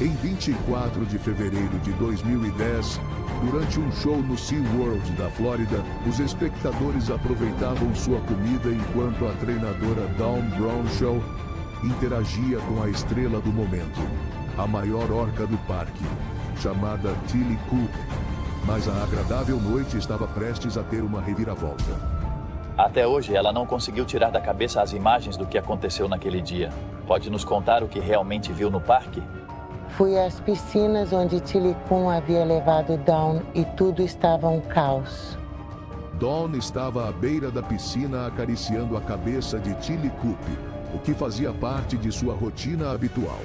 Em 24 de fevereiro de 2010, durante um show no SeaWorld da Flórida, os espectadores aproveitavam sua comida enquanto a treinadora Dawn Brownshaw interagia com a estrela do momento, a maior orca do parque, chamada Tilly Coop. Mas a agradável noite estava prestes a ter uma reviravolta. Até hoje, ela não conseguiu tirar da cabeça as imagens do que aconteceu naquele dia. Pode nos contar o que realmente viu no parque? Fui às piscinas onde Tilly Coop havia levado Dawn e tudo estava um caos. Dawn estava à beira da piscina acariciando a cabeça de Tilly Coop, o que fazia parte de sua rotina habitual.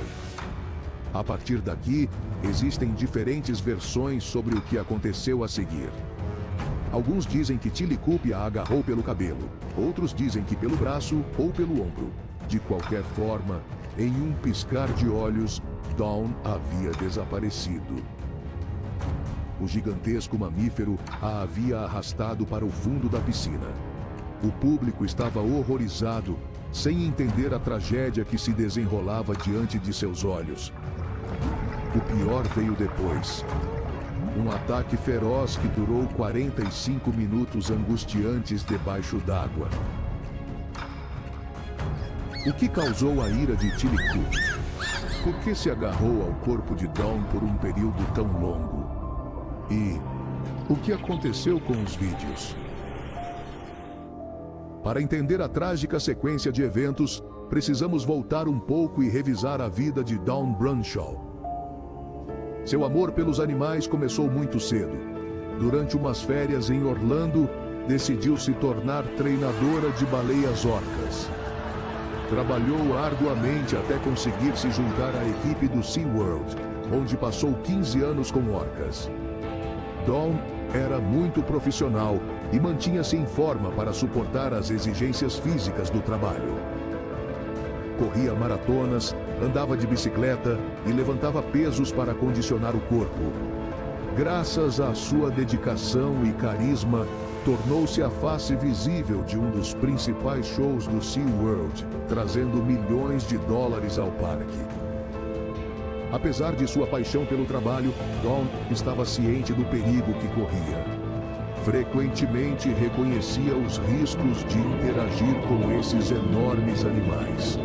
A partir daqui, existem diferentes versões sobre o que aconteceu a seguir. Alguns dizem que Tilly Coop a agarrou pelo cabelo, outros dizem que pelo braço ou pelo ombro. De qualquer forma, em um piscar de olhos, Dawn havia desaparecido. O gigantesco mamífero a havia arrastado para o fundo da piscina. O público estava horrorizado, sem entender a tragédia que se desenrolava diante de seus olhos. O pior veio depois. Um ataque feroz que durou 45 minutos angustiantes debaixo d'água. O que causou a ira de Tilly Coop? Por que se agarrou ao corpo de Dawn por um período tão longo? E o que aconteceu com os vídeos? Para entender a trágica sequência de eventos, precisamos voltar um pouco e revisar a vida de Dawn Brownshaw. Seu amor pelos animais começou muito cedo. Durante umas férias em Orlando, decidiu se tornar treinadora de baleias orcas. Trabalhou arduamente até conseguir se juntar à equipe do SeaWorld, onde passou 15 anos com orcas. Dawn era muito profissional e mantinha-se em forma para suportar as exigências físicas do trabalho. Corria maratonas, andava de bicicleta e levantava pesos para condicionar o corpo. Graças à sua dedicação e carisma, tornou-se a face visível de um dos principais shows do SeaWorld, trazendo milhões de dólares ao parque. Apesar de sua paixão pelo trabalho, Dawn estava ciente do perigo que corria. Frequentemente reconhecia os riscos de interagir com esses enormes animais.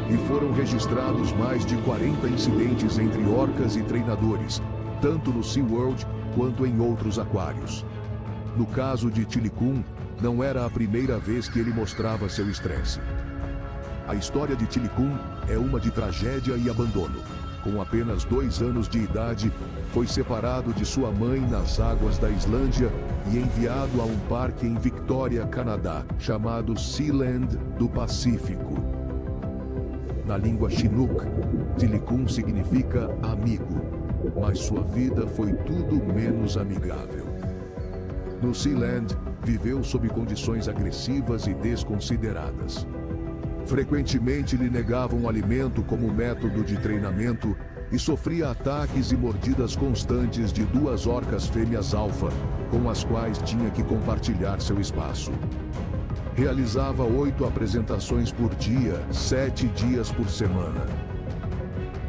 E foram registrados mais de 40 incidentes entre orcas e treinadores, tanto no SeaWorld quanto em outros aquários. No caso de Tilly Coop, não era a primeira vez que ele mostrava seu estresse. A história de Tilly Coop é uma de tragédia e abandono. Com apenas 2 anos de idade, foi separado de sua mãe nas águas da Islândia e enviado a um parque em Victoria, Canadá, chamado Sealand do Pacífico. Na língua Chinook, Tilly Coop significa amigo, mas sua vida foi tudo menos amigável. No Sealand, viveu sob condições agressivas e desconsideradas. Frequentemente lhe negavam alimento como método de treinamento e sofria ataques e mordidas constantes de 2 orcas fêmeas alfa, com as quais tinha que compartilhar seu espaço. Realizava 8 apresentações por dia, 7 dias por semana.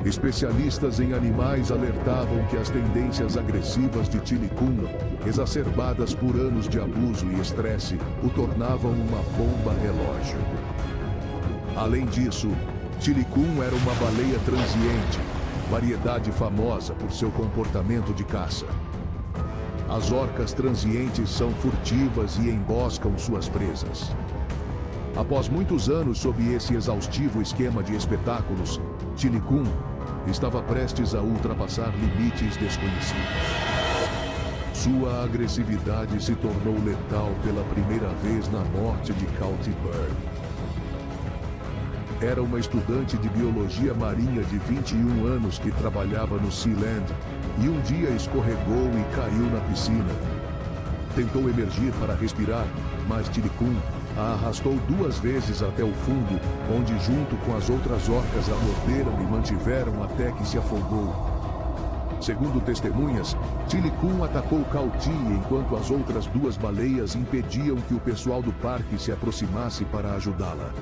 Especialistas em animais alertavam que as tendências agressivas de Tilly Coop, exacerbadas por anos de abuso e estresse, o tornavam uma bomba relógio. Além disso, Tilly Coop era uma baleia transiente, variedade famosa por seu comportamento de caça. As orcas transientes são furtivas e emboscam suas presas. Após muitos anos sob esse exaustivo esquema de espetáculos, Tilly Coop estava prestes a ultrapassar limites desconhecidos. Sua agressividade se tornou letal pela primeira vez na morte de Courtney Byrne. Era uma estudante de biologia marinha de 21 anos que trabalhava no Sealand e um dia escorregou e caiu na piscina. Tentou emergir para respirar, mas Tilly Coop a arrastou 2 vezes até o fundo, onde junto com as outras orcas a morderam e mantiveram até que se afogou. Segundo testemunhas, Tilly Coop atacou Courtney enquanto as outras 2 baleias impediam que o pessoal do parque se aproximasse para ajudá-la.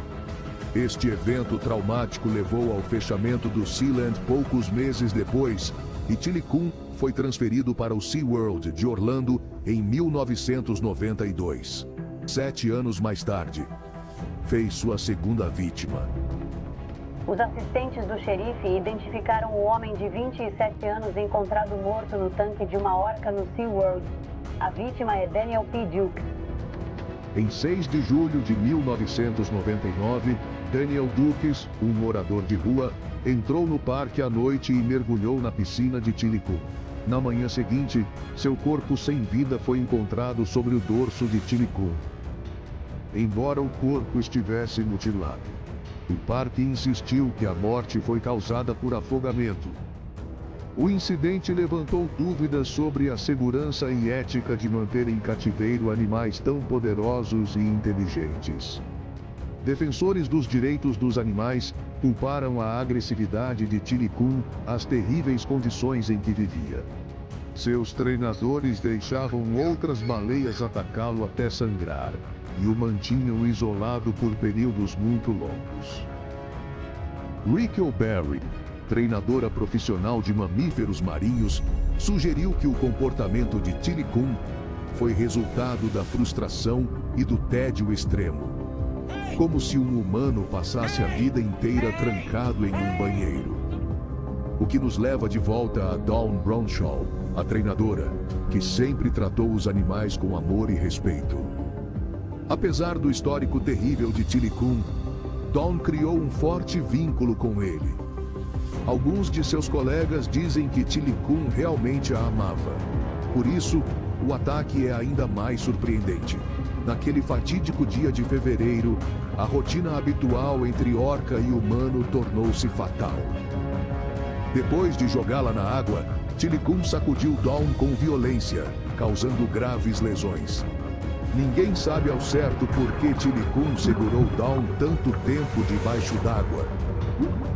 Este evento traumático levou ao fechamento do Sealand poucos meses depois, e Chili Kun foi transferido para o SeaWorld de Orlando em 1992. 7 anos mais tarde, fez sua segunda vítima. Os assistentes do xerife identificaram o homem de 27 anos encontrado morto no tanque de uma orca no SeaWorld. A vítima é Daniel P. Duke. Em 6 de julho de 1999, Daniel Dukes, um morador de rua, entrou no parque à noite e mergulhou na piscina de Chili Kun. Na manhã seguinte, seu corpo sem vida foi encontrado sobre o dorso de Chili Kun. Embora o corpo estivesse mutilado, o parque insistiu que a morte foi causada por afogamento. O incidente levantou dúvidas sobre a segurança e ética de manter em cativeiro animais tão poderosos e inteligentes. Defensores dos direitos dos animais culparam a agressividade de Chili Kun as terríveis condições em que vivia. Seus treinadores deixavam outras baleias atacá-lo até sangrar e o mantinham isolado por períodos muito longos. Rachel Berry, treinadora profissional de mamíferos marinhos, sugeriu que o comportamento de Chili Kun foi resultado da frustração e do tédio extremo, como se um humano passasse a vida inteira trancado em um banheiro. O que nos leva de volta a Dawn Brownshaw, a treinadora, que sempre tratou os animais com amor e respeito. Apesar do histórico terrível de Chili Kun, Dawn criou um forte vínculo com ele. Alguns de seus colegas dizem que Chili Kun realmente a amava. Por isso, o ataque é ainda mais surpreendente. Naquele fatídico dia de fevereiro, a rotina habitual entre orca e humano tornou-se fatal. Depois de jogá-la na água, Chili Kun sacudiu Dawn com violência, causando graves lesões. Ninguém sabe ao certo por que Chili Kun segurou Dawn tanto tempo debaixo d'água.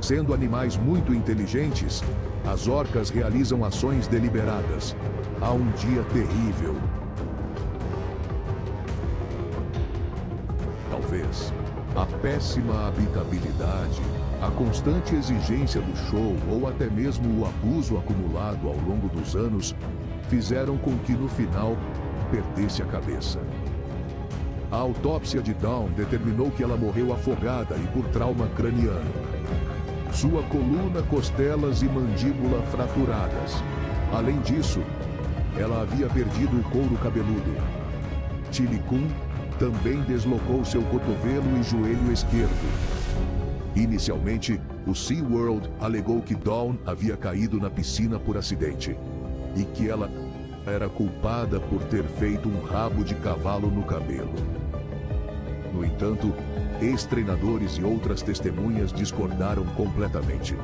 Sendo animais muito inteligentes, as orcas realizam ações deliberadas. Há um dia terrível. Talvez a péssima habitabilidade, a constante exigência do show ou até mesmo o abuso acumulado ao longo dos anos fizeram com que no final perdesse a cabeça. A autópsia de Dawn determinou que ela morreu afogada e por trauma craniano. Sua coluna, costelas e mandíbula fraturadas. Além disso, ela havia perdido o couro cabeludo. Chili Kun também deslocou seu cotovelo e joelho esquerdo. Inicialmente, o SeaWorld alegou que Dawn havia caído na piscina por acidente e que ela era culpada por ter feito um rabo de cavalo no cabelo. No entanto, ex-treinadores e outras testemunhas discordaram completamente.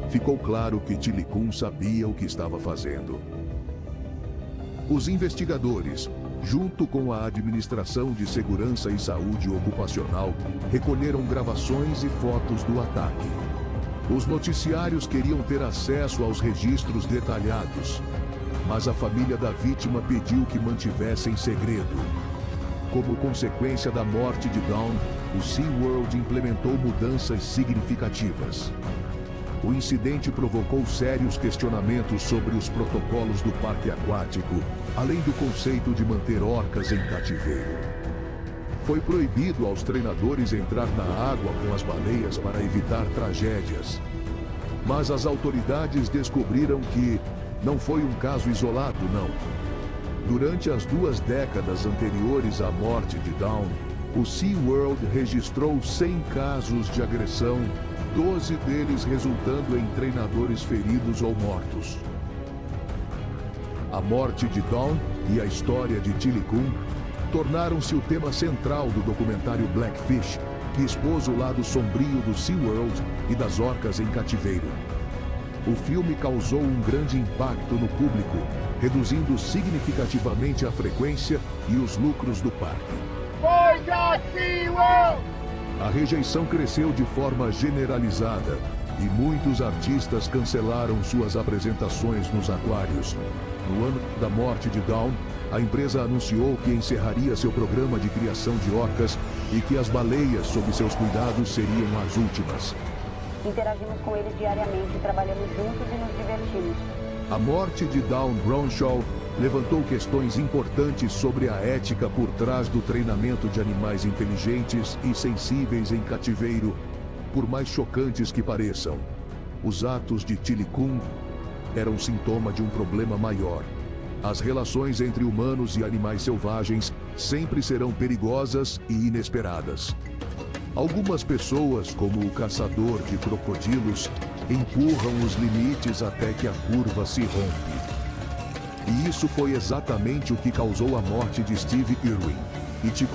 Ficou claro que Chili Kun sabia o que estava fazendo. Os investigadores, junto com a Administração de Segurança e Saúde Ocupacional, recolheram gravações e fotos do ataque. Os noticiários queriam ter acesso aos registros detalhados, mas a família da vítima pediu que mantivessem segredo. Como consequência da morte de Dawn, o SeaWorld implementou mudanças significativas. O incidente provocou sérios questionamentos sobre os protocolos do parque aquático, além do conceito de manter orcas em cativeiro. Foi proibido aos treinadores entrar na água com as baleias para evitar tragédias. Mas as autoridades descobriram que não foi um caso isolado, não. Durante as 2 décadas anteriores à morte de Dawn, o SeaWorld registrou 100 casos de agressão, 12 deles resultando em treinadores feridos ou mortos. A morte de Dawn e a história de Chili Kun tornaram-se o tema central do documentário Blackfish, que expôs o lado sombrio do SeaWorld e das orcas em cativeiro. O filme causou um grande impacto no público, reduzindo significativamente a frequência e os lucros do parque. A rejeição cresceu de forma generalizada e muitos artistas cancelaram suas apresentações nos aquários. No ano da morte de Dawn, a empresa anunciou que encerraria seu programa de criação de orcas e que as baleias sob seus cuidados seriam as últimas. Interagimos com eles diariamente, trabalhamos juntos e nos divertimos. A morte de Dawn Brownshaw levantou questões importantes sobre a ética por trás do treinamento de animais inteligentes e sensíveis em cativeiro. Por mais chocantes que pareçam, os atos de Tilly Kun eram sintoma de um problema maior. As relações entre humanos e animais selvagens sempre serão perigosas e inesperadas. Algumas pessoas, como o caçador de crocodilos, empurram os limites até que a curva se rompe. E isso foi exatamente o que causou a morte de Steve Irwin. E te